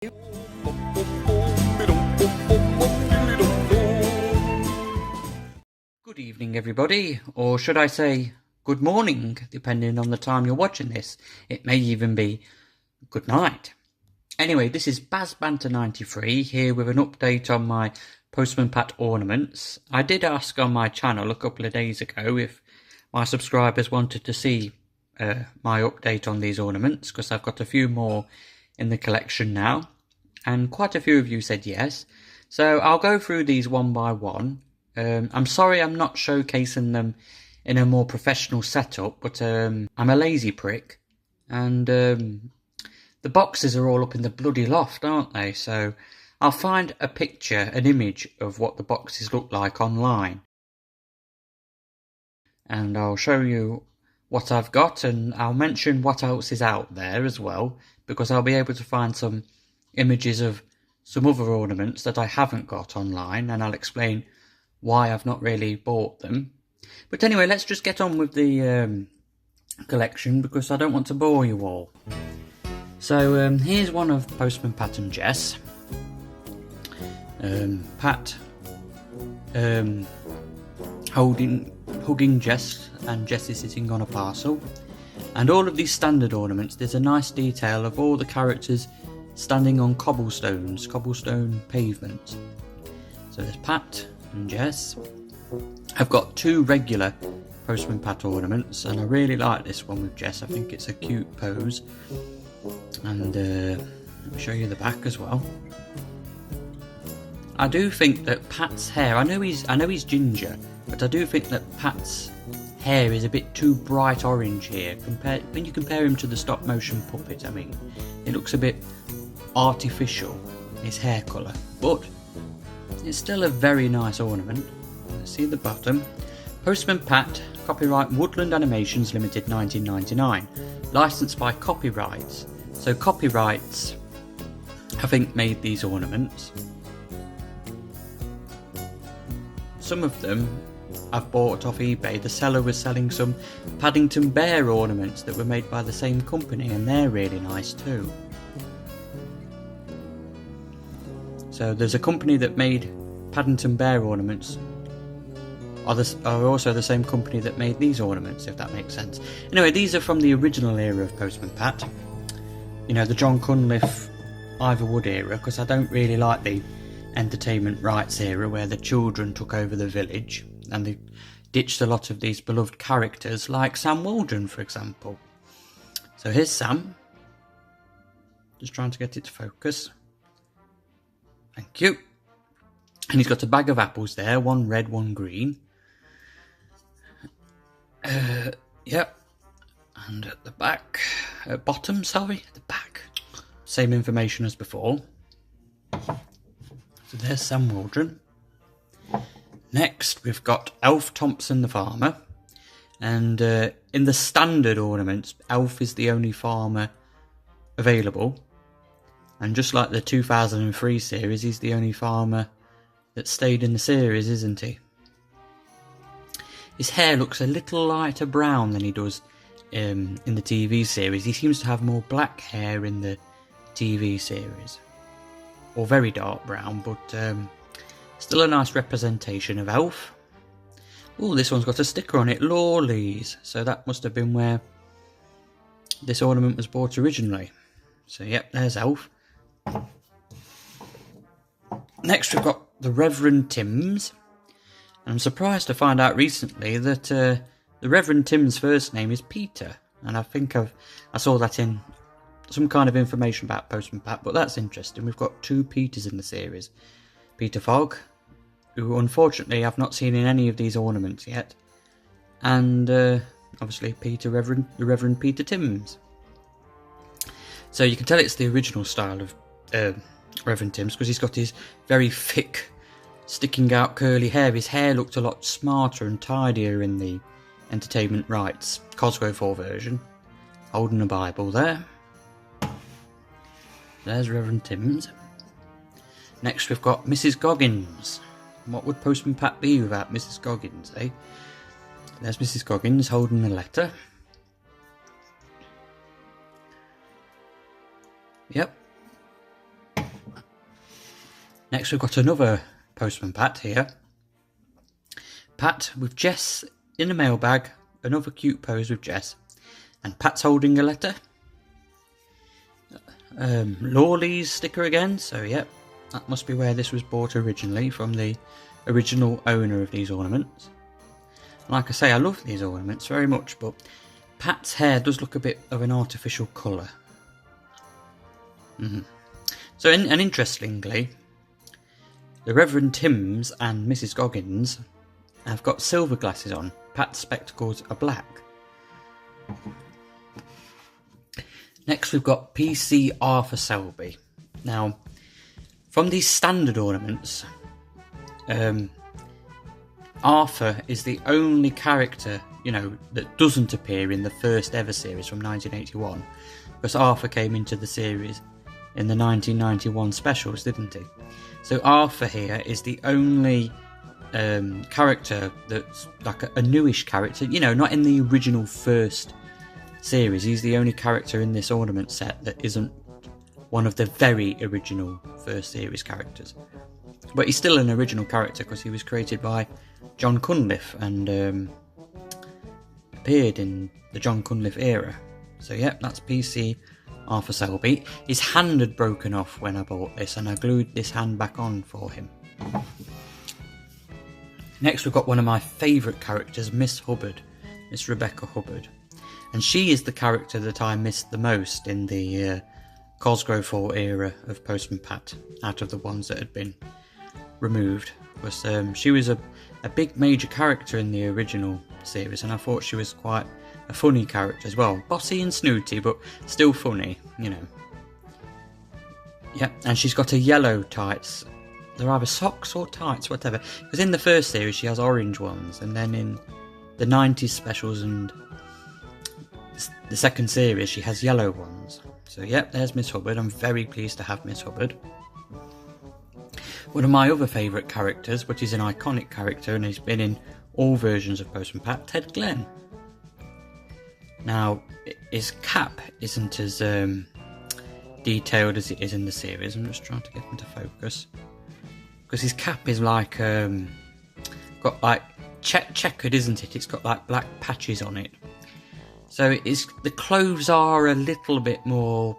Good evening, everybody, or should I say good morning, depending on the time you're watching this. It may even be good night. Anyway, this is BazBanter93 here with an update on my Postman Pat Ornaments. I did ask on my channel a couple of days ago if my subscribers wanted to see my update on these ornaments, because I've got a few more in the collection now, and quite a few of you said yes. So I'll go through these one by one. I'm sorry I'm not showcasing them in a more professional setup, but I'm a lazy prick, and the boxes are all up in the bloody loft, aren't they? So I'll find a picture, an image of what the boxes look like online, and I'll show you what I've got, and I'll mention what else is out there as well, because I'll be able to find some images of some other ornaments that I haven't got online, and I'll explain why I've not really bought them. But anyway, let's just get on with the collection, because I don't want to bore you all. So here's one of Postman Pat and Jess. Pat hugging Jess, and Jess is sitting on a parcel. And all of these standard ornaments, there's a nice detail of all the characters standing on cobblestone pavement. So there's Pat and Jess. I've got two regular Postman Pat ornaments, and I really like this one with Jess. I think it's a cute pose. And let me show you the back as well. I do think that Pat's hair, I know he's ginger, but I do think that Pat's hair is a bit too bright orange here when you compare him to the stop motion puppet. I mean, it looks a bit artificial, his hair colour, but it's still a very nice ornament. Let's see the bottom. Postman Pat, copyright Woodland Animations Limited 1999, licensed by Copyrights. So Copyrights, I think, made these ornaments. Some of them I've bought off eBay. The seller was selling some Paddington Bear ornaments that were made by the same company, and they're really nice too. So there's a company that made Paddington Bear ornaments, are also the same company that made these ornaments, if that makes sense. Anyway, these are from the original era of Postman Pat. You know, the John Cunliffe, Ivor Wood era, because I don't really like the entertainment rights era where the children took over the village and they ditched a lot of these beloved characters like Sam Waldron, for example. So here's Sam. Just trying to get it to focus. Thank you. And he's got a bag of apples there, one red, one green. Yep. And at the back, at the back, same information as before. So there's Sam Waldron. Next, we've got Alf Thompson the farmer. And in the standard ornaments, Alf is the only farmer available. And just like the 2003 series, he's the only farmer that stayed in the series, isn't he? His hair looks a little lighter brown than he does in the TV series. He seems to have more black hair in the TV series. Or very dark brown, but still a nice representation of Alf. Oh, this one's got a sticker on it, Lawleys. So that must have been where this ornament was bought originally. So yep, there's Alf. Next we've got the Reverend Timms. And I'm surprised to find out recently that the Reverend Timms' first name is Peter. And I think I saw that in some kind of information about Postman Pat, but that's interesting. We've got two Peters in the series. Peter Fogg, who unfortunately I've not seen in any of these ornaments yet. And obviously the Reverend Peter Timms. So you can tell it's the original style of Reverend Timms, because he's got his very thick, sticking out curly hair. His hair looked a lot smarter and tidier in the entertainment rights Cosgrove 4 version. Holding a Bible there. There's Reverend Timms. Next we've got Mrs. Goggins. What would Postman Pat be without Mrs. Goggins, eh? There's Mrs. Goggins holding a letter. Yep. Next we've got another Postman Pat here. Pat with Jess in a mailbag, another cute pose with Jess. And Pat's holding a letter. Lawley's sticker again, so yep, that must be where this was bought originally, from the original owner of these ornaments. Like I say, I love these ornaments very much, but Pat's hair does look a bit of an artificial colour. So, and interestingly, the Reverend Timms and Mrs. Goggins have got silver glasses on. Pat's spectacles are black. Next we've got PC Arthur Selby. Now, from these standard ornaments, Arthur is the only character, you know, that doesn't appear in the first ever series from 1981. Because Arthur came into the series in the 1991 specials, didn't he? So Arthur here is the only character that's like a newish character, you know, not in the original first series. He's the only character in this ornament set that isn't one of the very original first series characters. But he's still an original character because he was created by John Cunliffe and appeared in the John Cunliffe era. So yep, that's PC Arthur Selby. His hand had broken off when I bought this, and I glued this hand back on for him. Next we've got one of my favourite characters, Miss Hubbard, Miss Rebecca Hubbard. And she is the character that I missed the most in the Cosgrove Hall era of Postman Pat, out of the ones that had been removed. Was she was a big major character in the original series, and I thought she was quite a funny character as well. Bossy and snooty, but still funny, you know. Yep, and she's got a yellow tights. They're either socks or tights, whatever. Because in the first series she has orange ones, and then in the 90s specials and the second series she has yellow ones. So yep, there's Miss Hubbard. I'm very pleased to have Miss Hubbard. One of my other favourite characters, which is an iconic character and he's been in all versions of Postman Pat, Ted Glenn. Now, his cap isn't as detailed as it is in the series. I'm just trying to get him to focus. Because his cap is like, got like, checkered, isn't it? It's got like black patches on it. So the clothes are a little bit more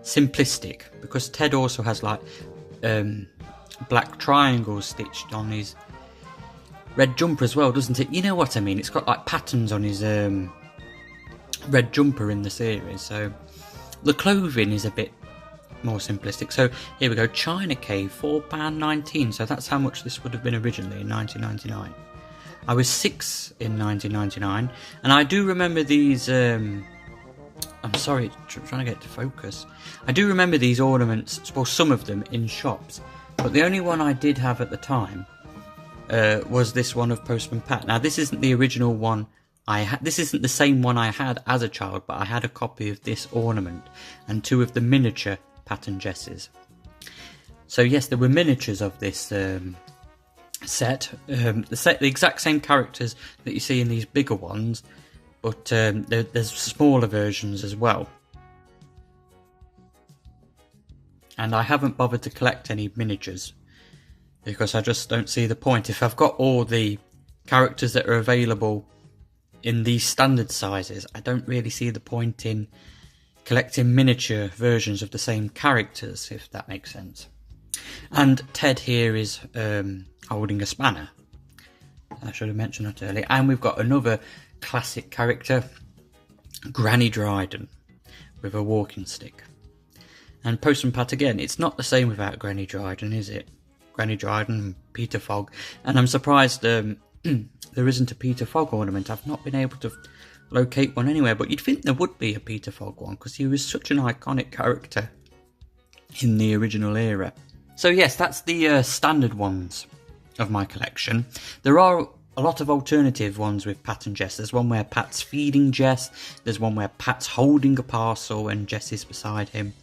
simplistic. Because Ted also has like black triangles stitched on his red jumper as well, doesn't it? You know what I mean? It's got like patterns on his red jumper in the series, so the clothing is a bit more simplistic. So here we go, China Cave, £4.19, so that's how much this would have been originally in 1999. I was 6 in 1999, and I do remember these I'm sorry, trying to get to focus. I do remember these ornaments, well, some of them in shops, but the only one I did have at the time was this one of Postman Pat. Now this isn't the original one I had. This isn't the same one I had as a child, but I had a copy of this ornament and 2 of the miniature Pat and Jesses. So yes, there were miniatures of this set. The exact same characters that you see in these bigger ones, but there's smaller versions as well. And I haven't bothered to collect any miniatures because I just don't see the point. If I've got all the characters that are available in these standard sizes, I don't really see the point in collecting miniature versions of the same characters, if that makes sense. And Ted here is holding a spanner. I should have mentioned that earlier. And we've got another classic character, Granny Dryden, with a walking stick. And Postman Pat again, it's not the same without Granny Dryden, is it? Granny Dryden and Peter Fogg. And I'm surprised there isn't a Peter Fogg ornament. I've not been able to locate one anywhere, but you'd think there would be a Peter Fogg one because he was such an iconic character in the original era. So yes, that's the standard ones of my collection. There are a lot of alternative ones with Pat and Jess. There's one where Pat's feeding Jess. There's one where Pat's holding a parcel and Jess is beside him.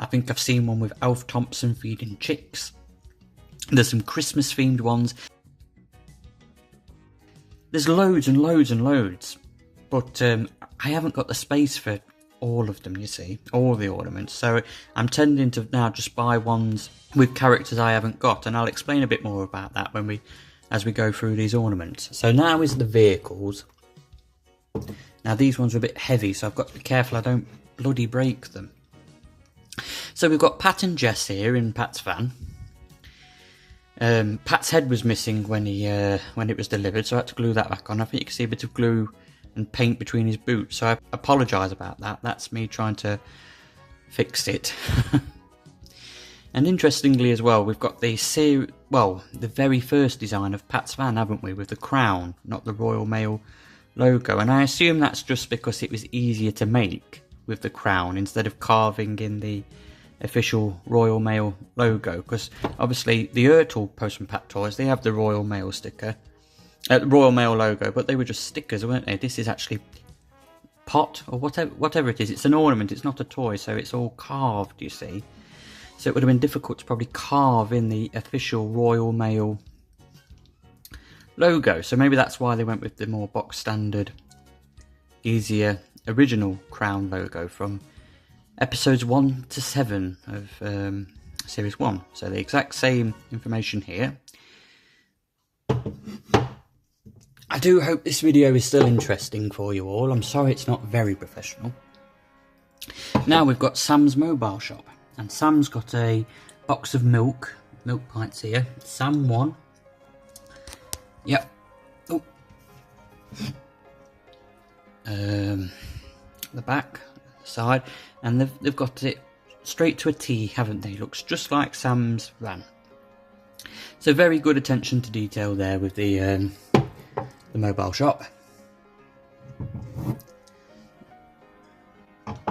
I think I've seen one with Alf Thompson feeding chicks. There's some Christmas themed ones. There's loads and loads and loads. But I haven't got the space for all of them, you see, all the ornaments. So I'm tending to now just buy ones with characters I haven't got, and I'll explain a bit more about that as we go through these ornaments. So now is the vehicles. Now these ones are a bit heavy, so I've got to be careful I don't bloody break them. So we've got Pat and Jess here in Pat's van. Pat's head was missing when it was delivered, so I had to glue that back on. I think you can see a bit of glue and paint between his boots, so I apologise about that. That's me trying to fix it. And interestingly as well, we've got the very first design of Pat's van, haven't we, with the crown, not the Royal Mail logo. And I assume that's just because it was easier to make with the crown instead of carving in the official Royal Mail logo, because obviously the Ertl Postman Pat toys, they have the Royal Mail sticker, Royal Mail logo, but they were just stickers, weren't they? This is actually pot or whatever it is. It's an ornament, it's not a toy, so it's all carved, you see. So it would have been difficult to probably carve in the official Royal Mail logo. So maybe that's why they went with the more box standard, easier original crown logo from episodes 1 to 7 of series 1. So the exact same information here. I do hope this video is still interesting for you all. I'm sorry it's not very professional. Now we've got Sam's mobile shop. And Sam's got a box of milk pints here. Sam 1. Yep. Oh. The back, the side, and they've got it straight to a T, haven't they? Looks just like Sam's van. So very good attention to detail there with the mobile shop.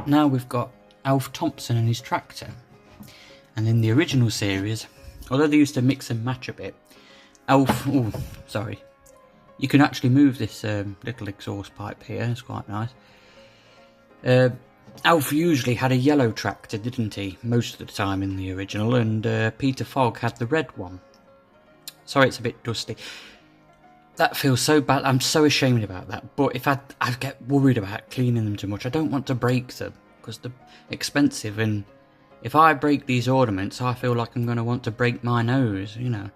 Now we've got Alf Thompson and his tractor. And in the original series, although they used to mix and match a bit, you can actually move this little exhaust pipe here. It's quite nice. Alf usually had a yellow tractor, didn't he? Most of the time in the original, and Peter Fogg had the red one. Sorry, it's a bit dusty. That feels so bad. I'm so ashamed about that. But if I get worried about cleaning them too much, I don't want to break them because they're expensive, and if I break these ornaments, I feel like I'm going to want to break my nose, you know.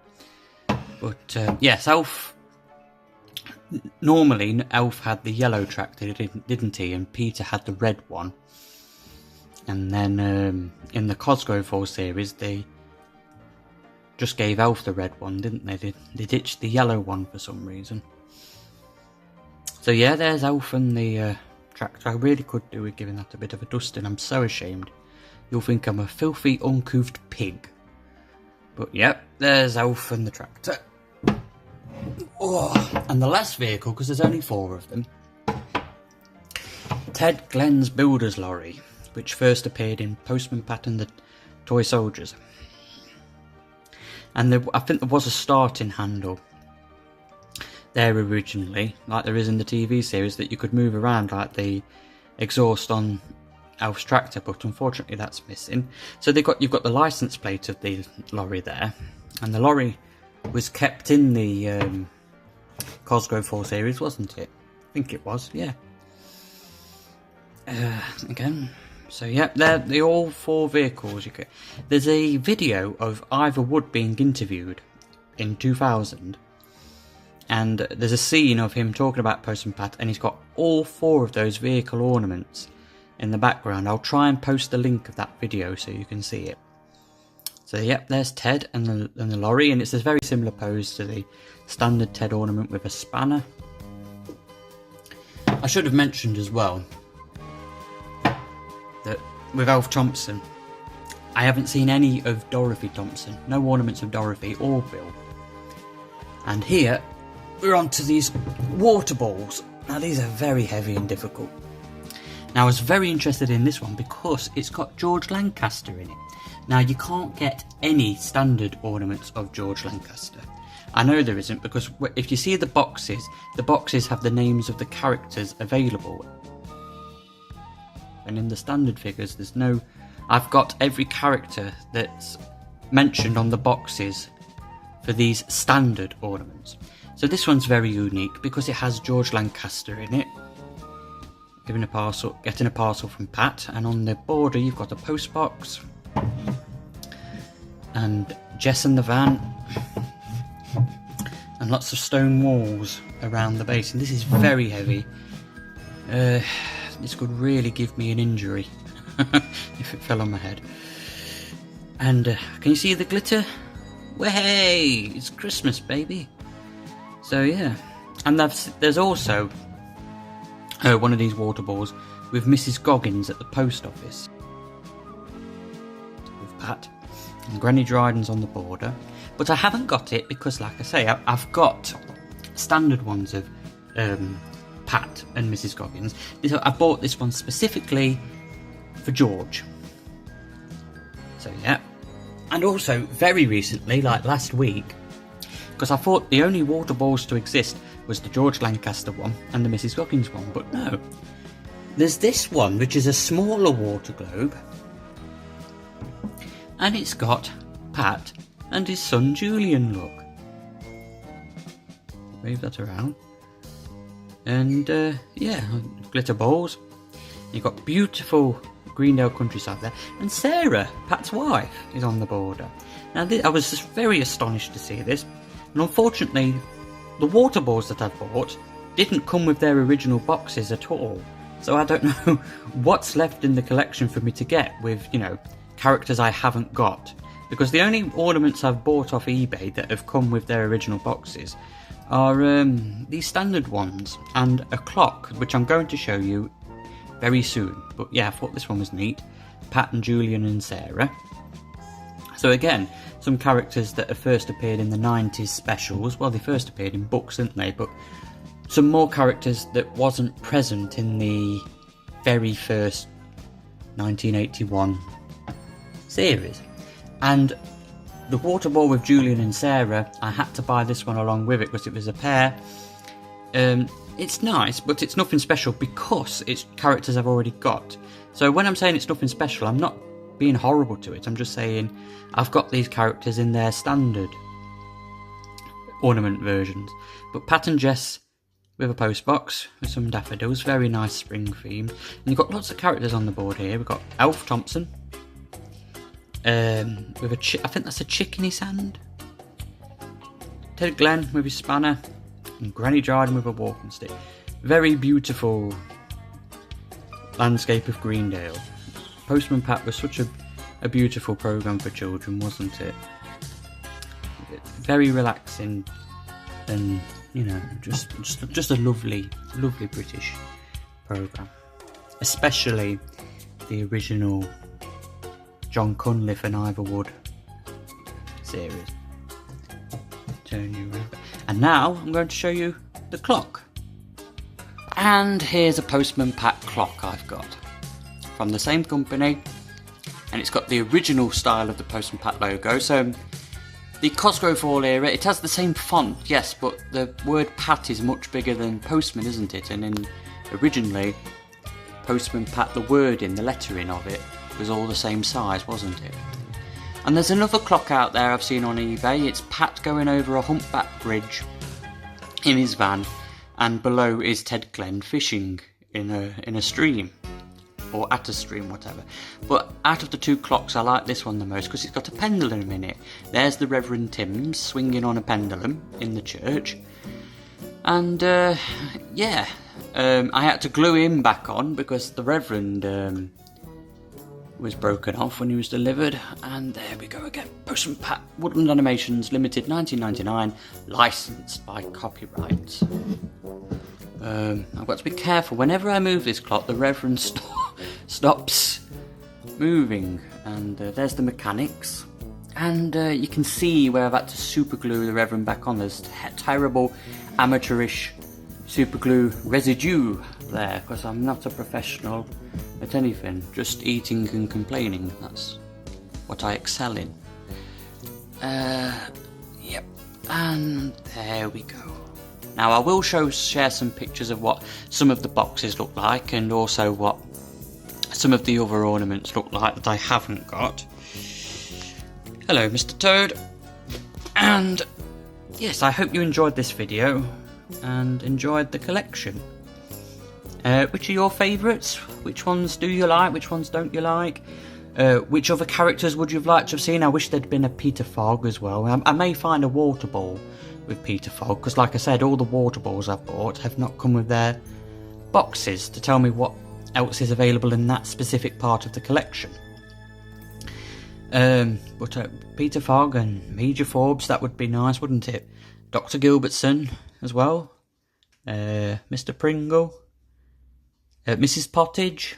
But yes, normally Alf had the yellow tractor, didn't he? And Peter had the red one. And then in the Cosgrove 4 series, they just gave Alf the red one, didn't they? They ditched the yellow one for some reason. So yeah, there's Alf and the tractor. I really could do with giving that a bit of a dusting. I'm so ashamed. You'll think I'm a filthy, uncouth pig. But yep, there's Alf and the tractor. Oh, and the last vehicle, because there's only 4 of them. Ted Glenn's Builder's Lorry, which first appeared in Postman Pat and the Toy Soldiers. And I think there was a starting handle there originally, like there is in the TV series, that you could move around like the exhaust on Alf's tractor, but unfortunately that's missing. So you've got the license plate of the lorry there, and the lorry was kept in the Cosgrove 4 series, wasn't it? I think it was, yeah. Again, so yeah, they're all 4 vehicles. There's a video of Ivor Wood being interviewed in 2000, and there's a scene of him talking about Postman Pat, and he's got all 4 of those vehicle ornaments in the background. I'll try and post the link of that video so you can see it. So yep, there's Ted and the lorry, and it's a very similar pose to the standard Ted ornament with a spanner. I should have mentioned as well that with Alf Thompson, I haven't seen any of Dorothy Thompson. No ornaments of Dorothy or Bill. And here we're on to these water balls. Now these are very heavy and difficult. Now I was very interested in this one because it's got George Lancaster in it. Now you can't get any standard ornaments of George Lancaster. I know there isn't, because if you see the boxes have the names of the characters available. And in the standard figures there's no... I've got every character that's mentioned on the boxes for these standard ornaments. So this one's very unique because it has George Lancaster in it. You getting a parcel from Pat, and on the border you've got a post box and Jess and the van and lots of stone walls around the base, and this is very heavy. This could really give me an injury if it fell on my head. And can you see the glitter? Way, it's Christmas, baby. So yeah, and there's also one of these water balls with Mrs. Goggins at the post office with Pat, and Granny Dryden's on the border. But I haven't got it because, like I say, I've got standard ones of Pat and Mrs. Goggins. I bought this one specifically for George. So yeah. And also, very recently, like last week, because I thought the only water balls to exist was the George Lancaster one and the Mrs. Goggins one, but no. There's this one, which is a smaller water globe, and it's got Pat and his son Julian, look. Move that around. And, yeah, glitter balls. You've got beautiful Greendale countryside there, and Sarah, Pat's wife, is on the border. Now I was just very astonished to see this, and unfortunately the water balls that I've bought didn't come with their original boxes at all, so I don't know what's left in the collection for me to get with, you know, characters I haven't got, because the only ornaments I've bought off eBay that have come with their original boxes are these standard ones and a clock, which I'm going to show you very soon. But yeah, I thought this one was neat. Pat and Julian and Sarah. So again, some characters that have first appeared in the 90s specials. Well, they first appeared in books, didn't they? But some more characters that wasn't present in the very first 1981 series. And the water ball with Julian and Sarah, I had to buy this one along with it because it was a pair. It's nice, but it's nothing special because it's characters I've already got. So when I'm saying it's nothing special, I'm not being horrible to it. I'm just saying I've got these characters in their standard ornament versions. But Pat and Jess with a post box with some daffodils, very nice spring theme. And you've got lots of characters on the board here. We've got Alf Thompson with I think that's a chick in his hand. Ted Glenn with his spanner. And Granny Dryden with a walking stick. Very beautiful landscape of Greendale. Postman Pat was such a beautiful programme for children, wasn't it? Very relaxing and, you know, just a lovely British programme. Especially the original John Cunliffe and Ivor Wood series. Turn you around. And now I'm going to show you the clock. And here's a Postman Pat clock I've got from the same company, and it's got the original style of the Postman Pat logo. So the Cosgrove Hall era, it has the same font, yes, but the word Pat is much bigger than Postman, isn't it? And originally Postman Pat, the wording, the lettering of it was all the same size, wasn't it? And there's another clock out there I've seen on eBay. It's Pat going over a humpback bridge in his van, and below is Ted Glenn fishing in a stream, or at a stream, whatever. But out of the two clocks, I like this one the most because it's got a pendulum in it. There's the Reverend Timms swinging on a pendulum in the church, and yeah, I had to glue him back on because the Reverend was broken off when he was delivered. And there we go again. Postman Pat Woodland Animations Limited 1999, licensed by copyright. I've got to be careful. Whenever I move this clock, the Reverend stops moving. And there's the mechanics. And you can see where I've had to super glue the Reverend back on. There's terrible amateurish super glue residue there, because I'm not a professional at anything, just eating and complaining. That's what I excel in. Yep, and there we go. Now I will share some pictures of what some of the boxes look like, and also what some of the other ornaments look like that I haven't got. Hello, Mr. Toad. And yes, I hope you enjoyed this video and enjoyed the collection. Which are your favourites? Which ones do you like? Which ones don't you like? Which other characters would you have liked to have seen? I wish there'd been a Peter Fogg as well. I may find a water ball with Peter Fogg, because like I said, all the water balls I've bought have not come with their boxes to tell me what else is available in that specific part of the collection. But Peter Fogg and Major Forbes, that would be nice, wouldn't it? Dr. Gilbertson as well. Mr. Pringle. Mrs. Pottage.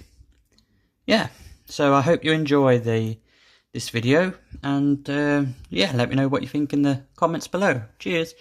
Yeah, so I hope you enjoy this video, and yeah, let me know what you think in the comments below. Cheers.